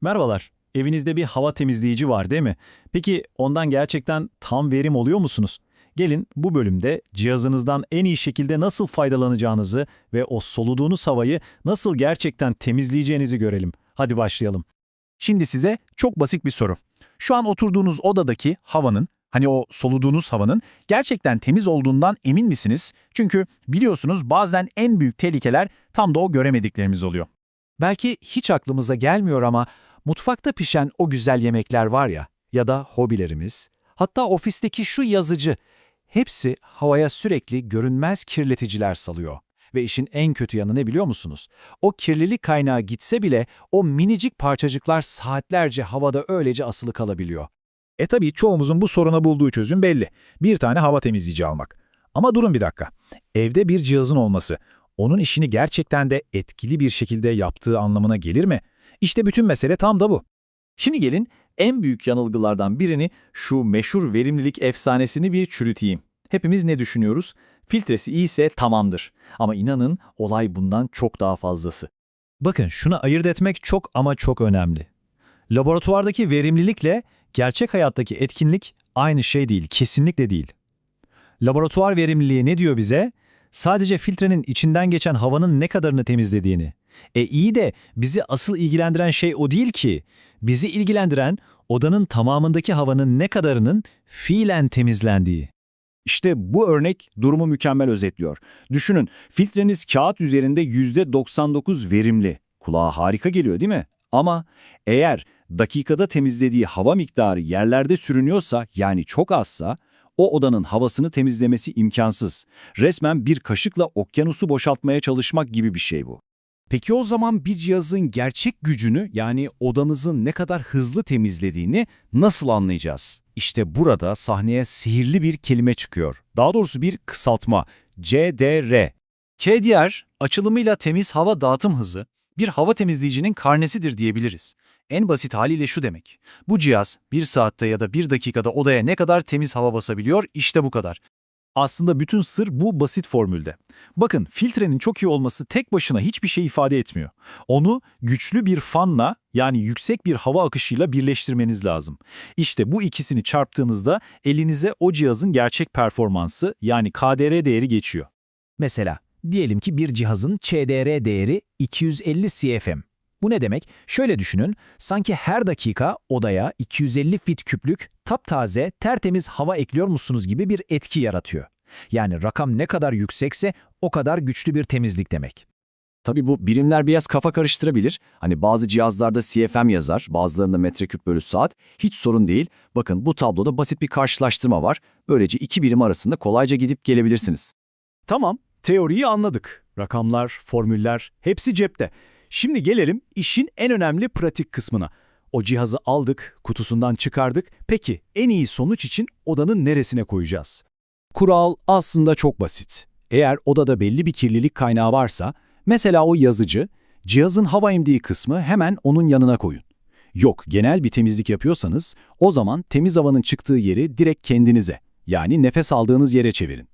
Merhabalar. Evinizde bir hava temizleyici var, değil mi? Peki ondan gerçekten tam verim oluyor musunuz? Gelin bu bölümde cihazınızdan en iyi şekilde nasıl faydalanacağınızı ve o soluduğunuz havayı nasıl gerçekten temizleyeceğinizi görelim. Hadi başlayalım. Şimdi size çok basit bir soru. Şu an oturduğunuz odadaki havanın, hani o soluduğunuz havanın gerçekten temiz olduğundan emin misiniz? Çünkü biliyorsunuz bazen en büyük tehlikeler tam da o göremediklerimiz oluyor. Belki hiç aklımıza gelmiyor ama mutfakta pişen o güzel yemekler var ya da hobilerimiz, hatta ofisteki şu yazıcı, hepsi havaya sürekli görünmez kirleticiler salıyor. Ve işin en kötü yanı ne biliyor musunuz? O kirlilik kaynağı gitse bile o minicik parçacıklar saatlerce havada öylece asılı kalabiliyor. Tabii çoğumuzun bu soruna bulduğu çözüm belli. Bir tane hava temizleyici almak. Ama durun bir dakika. Evde bir cihazın olması, onun işini gerçekten de etkili bir şekilde yaptığı anlamına gelir mi? İşte bütün mesele tam da bu. Şimdi gelin en büyük yanılgılardan birini, şu meşhur verimlilik efsanesini bir çürüteyim. Hepimiz ne düşünüyoruz? Filtresi iyiyse tamamdır. Ama inanın olay bundan çok daha fazlası. Bakın, şunu ayırt etmek çok ama çok önemli. Laboratuvardaki verimlilikle gerçek hayattaki etkinlik aynı şey değil, kesinlikle değil. Laboratuvar verimliliği ne diyor bize? Sadece filtrenin içinden geçen havanın ne kadarını temizlediğini. İyi de bizi asıl ilgilendiren şey o değil ki. Bizi ilgilendiren odanın tamamındaki havanın ne kadarının fiilen temizlendiği. İşte bu örnek durumu mükemmel özetliyor. Düşünün, filtreniz kağıt üzerinde %99 verimli. Kulağa harika geliyor, değil mi? Ama eğer dakikada temizlediği hava miktarı yerlerde sürünüyorsa, yani çok azsa, o odanın havasını temizlemesi imkansız. Resmen bir kaşıkla okyanusu boşaltmaya çalışmak gibi bir şey bu. Peki o zaman bir cihazın gerçek gücünü, yani odanızın ne kadar hızlı temizlediğini nasıl anlayacağız? İşte burada sahneye sihirli bir kelime çıkıyor. Daha doğrusu bir kısaltma. CDR. KDR, açılımıyla temiz hava dağıtım hızı, bir hava temizleyicinin karnesidir diyebiliriz. En basit haliyle şu demek: bu cihaz 1 saatte ya da 1 dakikada odaya ne kadar temiz hava basabiliyor, işte bu kadar. Aslında bütün sır bu basit formülde. Bakın, filtrenin çok iyi olması tek başına hiçbir şey ifade etmiyor. Onu güçlü bir fanla, yani yüksek bir hava akışıyla birleştirmeniz lazım. İşte bu ikisini çarptığınızda elinize o cihazın gerçek performansı, yani KDR değeri geçiyor. Mesela diyelim ki bir cihazın CDR değeri 250 CFM. Bu ne demek? Şöyle düşünün, sanki her dakika odaya 250 fit küplük, taptaze, tertemiz hava ekliyormuşsunuz gibi bir etki yaratıyor. Yani rakam ne kadar yüksekse o kadar güçlü bir temizlik demek. Tabii bu birimler biraz kafa karıştırabilir. Hani bazı cihazlarda CFM yazar, bazılarında metreküp bölü saat. Hiç sorun değil. Bakın, bu tabloda basit bir karşılaştırma var. Böylece iki birim arasında kolayca gidip gelebilirsiniz. Tamam, teoriyi anladık. Rakamlar, formüller hepsi cepte. Şimdi gelelim işin en önemli pratik kısmına. O cihazı aldık, kutusundan çıkardık. Peki en iyi sonuç için odanın neresine koyacağız? Kural aslında çok basit. Eğer odada belli bir kirlilik kaynağı varsa, mesela o yazıcı, cihazın hava emdiği kısmı hemen onun yanına koyun. Yok, genel bir temizlik yapıyorsanız, o zaman temiz havanın çıktığı yeri direkt kendinize, yani nefes aldığınız yere çevirin.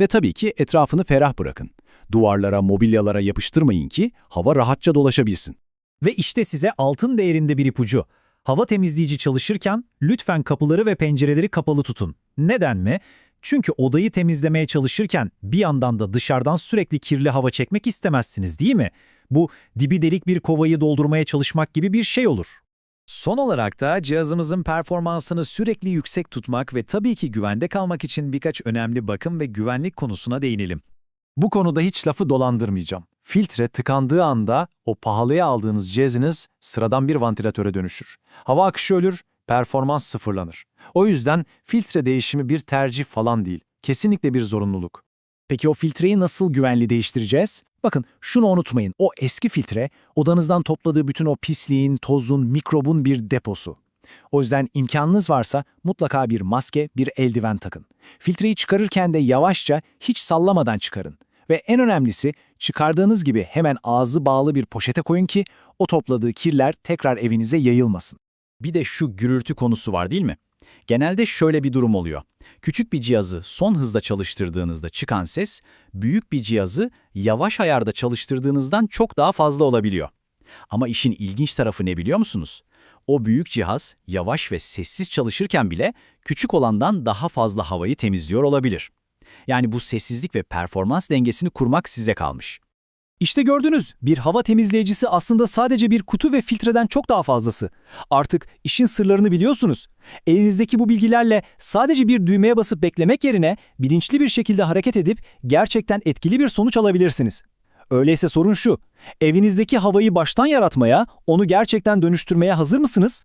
Ve tabii ki etrafını ferah bırakın. Duvarlara, mobilyalara yapıştırmayın ki hava rahatça dolaşabilsin. Ve işte size altın değerinde bir ipucu. Hava temizleyici çalışırken lütfen kapıları ve pencereleri kapalı tutun. Neden mi? Çünkü odayı temizlemeye çalışırken bir yandan da dışarıdan sürekli kirli hava çekmek istemezsiniz, değil mi? Bu dibi delik bir kovayı doldurmaya çalışmak gibi bir şey olur. Son olarak da cihazımızın performansını sürekli yüksek tutmak ve tabii ki güvende kalmak için birkaç önemli bakım ve güvenlik konusuna değinelim. Bu konuda hiç lafı dolandırmayacağım. Filtre tıkandığı anda o pahalıya aldığınız cihazınız sıradan bir vantilatöre dönüşür. Hava akışı ölür, performans sıfırlanır. O yüzden filtre değişimi bir tercih falan değil, kesinlikle bir zorunluluk. Peki o filtreyi nasıl güvenli değiştireceğiz? Bakın, şunu unutmayın, o eski filtre odanızdan topladığı bütün o pisliğin, tozun, mikrobun bir deposu. O yüzden imkanınız varsa mutlaka bir maske, bir eldiven takın. Filtreyi çıkarırken de yavaşça, hiç sallamadan çıkarın. Ve en önemlisi, çıkardığınız gibi hemen ağzı bağlı bir poşete koyun ki o topladığı kirler tekrar evinize yayılmasın. Bir de şu gürültü konusu var, değil mi? Genelde şöyle bir durum oluyor. Küçük bir cihazı son hızda çalıştırdığınızda çıkan ses, büyük bir cihazı yavaş ayarda çalıştırdığınızdan çok daha fazla olabiliyor. Ama işin ilginç tarafı ne biliyor musunuz? O büyük cihaz yavaş ve sessiz çalışırken bile küçük olandan daha fazla havayı temizliyor olabilir. Yani bu sessizlik ve performans dengesini kurmak size kalmış. İşte gördünüz, bir hava temizleyicisi aslında sadece bir kutu ve filtreden çok daha fazlası. Artık işin sırlarını biliyorsunuz. Elinizdeki bu bilgilerle sadece bir düğmeye basıp beklemek yerine bilinçli bir şekilde hareket edip gerçekten etkili bir sonuç alabilirsiniz. Öyleyse sorun şu, evinizdeki havayı baştan yaratmaya, onu gerçekten dönüştürmeye hazır mısınız?